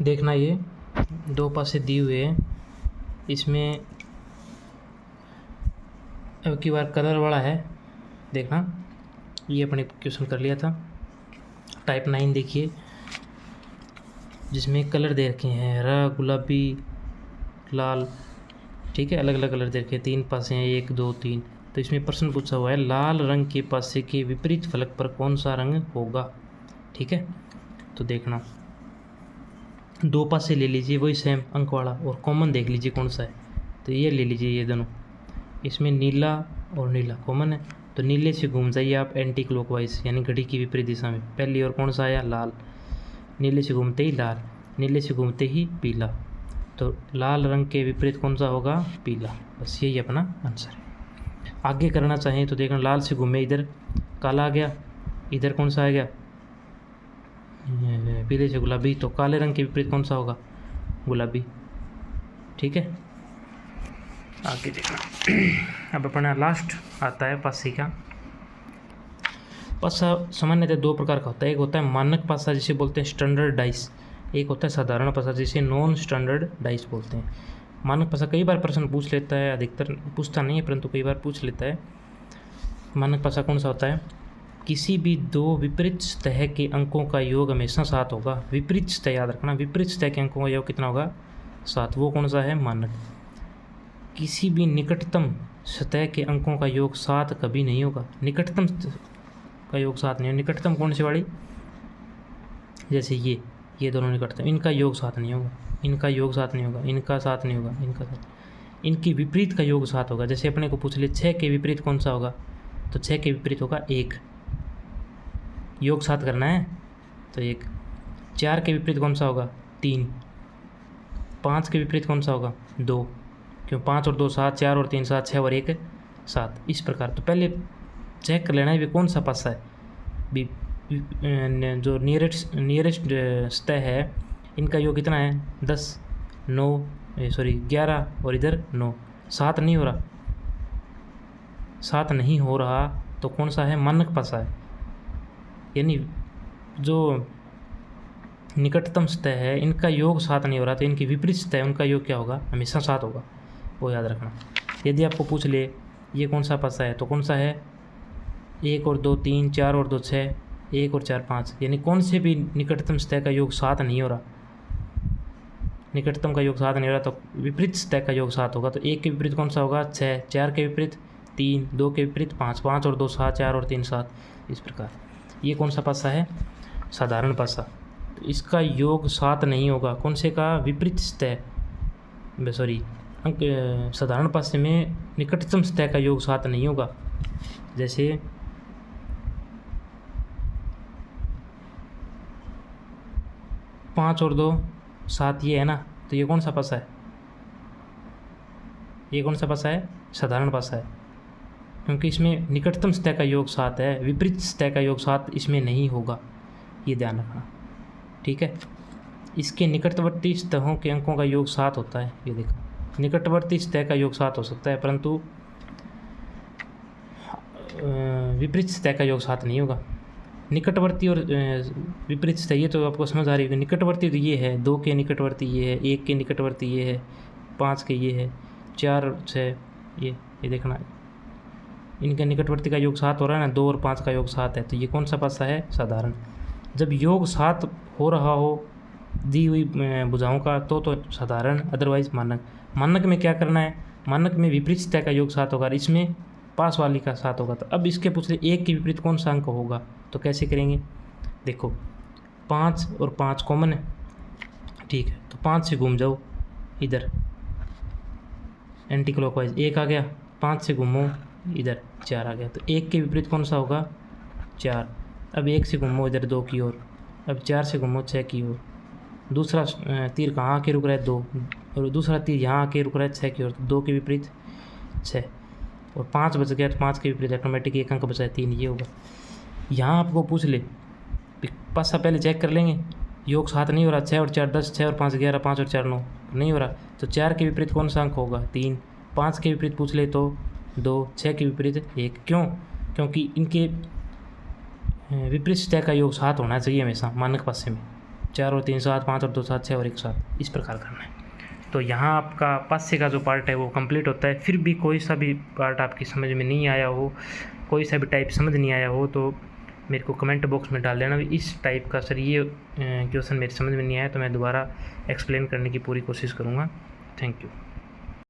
देखना ये दो पासे दिए हुए हैं, इसमें अब की बार कलर वाला है। देखना ये अपने क्वेश्चन कर लिया था टाइप 9 देखिए, जिसमें कलर दे रखे हैं हरा, गुलाबी, लाल, ठीक है, अलग अलग कलर दे रखे हैं। 3 पासे हैं, 1 2 3। तो इसमें प्रश्न पूछा हुआ है लाल रंग के पासे के विपरीत फलक पर कौन सा रंग होगा। ठीक है, तो देखना दो पासे ले लीजिए वही सेम अंक वाला और कॉमन देख लीजिए कौन सा है। तो ये ले लीजिए ये दोनों, इसमें नीला और नीला कॉमन है, तो नीले से घूम जाइए आप एंटी क्लॉकवाइज यानी घड़ी की विपरीत दिशा में। पहली और कौन सा आया लाल, नीले से घूमते ही लाल, नीले से घूमते ही पीला, तो लाल रंग के विपरीत कौन सा होगा, पीला। बस यही अपना आंसर है। आगे करना चाहें तो देखना लाल से घूमे इधर काला आ गया, इधर कौन सा आ गया पीले से गुलाबी, तो काले रंग के विपरीत कौन सा होगा, गुलाबी। ठीक है, आगे देखना अब अपना लास्ट आता है पासे का। पासा सामान्यतः दो प्रकार का होता है, एक होता है मानक पासा जिसे बोलते हैं स्टैंडर्ड डाइस, एक होता है साधारण पासा जिसे नॉन स्टैंडर्ड डाइस बोलते हैं। मानक पासा कई बार प्रश्न पूछ लेता है, अधिकतर पूछता नहीं है परंतु कई बार पूछ लेता है। मानक पासा कौन सा होता है, किसी भी दो विपरीत सतह के अंकों का योग हमेशा 7 होगा। विपरीत सतह याद रखना, विपरीत सतह के अंकों का योग कितना होगा, 7। वो कौन सा है, मानक। किसी भी निकटतम सतह के अंकों का योग 7 कभी नहीं होगा। निकटतम का योग 7 नहीं होगा। निकटतम कौन सी वाली, जैसे ये दोनों निकटतम, इनका योग 7 नहीं होगा, इनका योग 7 नहीं होगा, इनका 7 नहीं होगा, इनका 7। इनकी विपरीत का योग 7 होगा। जैसे अपने को पूछ ले 6 के विपरीत कौन सा होगा, तो 6 के विपरीत होगा 1, योग 7 करना है तो 1। 4 के विपरीत कौन सा होगा, 3। 5 के विपरीत कौन सा होगा, 2, क्यों 5 और 2 7, 4 और 3 7, 6 और 1 7। इस प्रकार तो पहले चेक कर लेना है भी कौन सा पासा है, भी जो नियरेस्ट सतह है इनका योग कितना है, 10 9 सॉरी 11 और इधर 9, 7 नहीं हो रहा, 7 नहीं हो रहा तो कौन सा है, मानक पासा है। यानी जो निकटतम सतह है इनका योग 7 नहीं हो रहा, तो इनकी विपरीत सतह उनका योग क्या होगा, हमेशा 7 होगा, वो याद रखना। यदि आपको पूछ ले ये कौन सा पासा है, तो कौन सा है, 1 और 2 3, 4 और 2 6, 1 और 4 5, यानी कौन से भी निकटतम सतह का योग 7 नहीं हो रहा, निकटतम का योग 7 नहीं हो रहा, तो विपरीत सतह का योग 7 होगा। तो 1 के विपरीत कौन सा होगा, 6, 4 के विपरीत 3, 2 के विपरीत 5, 5 और 2 7, 4 और 3 7। इस प्रकार ये कौन सा पासा है, साधारण पासा। तो इसका योग 7 नहीं होगा, कौन से का, विपरीत सतह सॉरी अंक साधारण पासे में निकटतम सतह का योग 7 नहीं होगा। जैसे पाँच और 2 7 ये है ना, तो ये कौन सा पासा है, ये कौन सा पासा है, साधारण पासा है, क्योंकि इसमें निकटतम सतह का योग 7 है, विपरीत सतह का योग 7 इसमें नहीं होगा, ये ध्यान रखना। ठीक है, इसके निकटवर्ती सतहों के अंकों का योग 7 होता है। ये देखो निकटवर्ती सतह का योग 7 हो सकता है परंतु विपरीत सतह का योग 7 नहीं होगा। निकटवर्ती और विपरीत सतह ये तो आपको समझ आ रही है। निकटवर्ती तो ये है, 2 के निकटवर्ती ये है, 1 के निकटवर्ती ये है, 5 के ये है, 4 और 6 ये देखना, इनके निकटवर्ती का योग 7 हो रहा है ना, 2 और 5 का योग 7 है, तो ये कौन सा पासा है, साधारण। जब योग 7 हो रहा हो दी हुई भुजाओं का तो साधारण, अदरवाइज मानक। मानक में क्या करना है, मानक में विपरीत सतह का योग 7 होगा, इसमें पास वाली का 7 होगा। तो अब इसके पूछ रहे 1 के विपरीत कौन सा अंक होगा, तो कैसे करेंगे, देखो 5 और 5 कॉमन है, ठीक है, तो 5 से घूम जाओ इधर एंटी क्लॉकवाइज, 1 आ गया, 5 से घूमो इधर 4 आ गया, तो 1 के विपरीत कौन सा होगा, 4। अब 1 से घूमो इधर 2 की ओर, अब 4 से घूमो 6 की ओर, दूसरा तीर कहाँ आके रुक रहा है, 2, और दूसरा तीर यहाँ आके रुक रहा है 6 की ओर, 2 के विपरीत 6, और 5 बच गया, तो 5 के विपरीत ऑटोमेटिक 1 अंक बचा है 3, ये होगा। यहाँ आपको पूछ ले पासा, पहले चेक कर लेंगे, योग 7 नहीं हो रहा, 6 और 4 10, 6 और 5 11, 5 और 4 9 नहीं हो रहा, तो 4 के विपरीत कौन सा अंक होगा, 3। 5 के विपरीत पूछ ले तो 2, 6 के विपरीत 1, क्यों, क्योंकि इनके विपरीत सतह का योग 7 होना चाहिए हमेशा मानक पासे में। 4 और 3 7, 5 और 2 7, 6 और 1 7, इस प्रकार करना है। तो यहाँ आपका 5 से का जो पार्ट है वो कंप्लीट होता है। फिर भी कोई सा भी पार्ट आपकी समझ में नहीं आया हो, कोई सा भी टाइप समझ नहीं आया हो, तो मेरे को कमेंट बॉक्स में डाल देना इस टाइप का सर ये क्वेश्चन मेरे समझ में नहीं आया, तो मैं दोबारा एक्सप्लेन करने की पूरी कोशिश करूँगा। Thank you.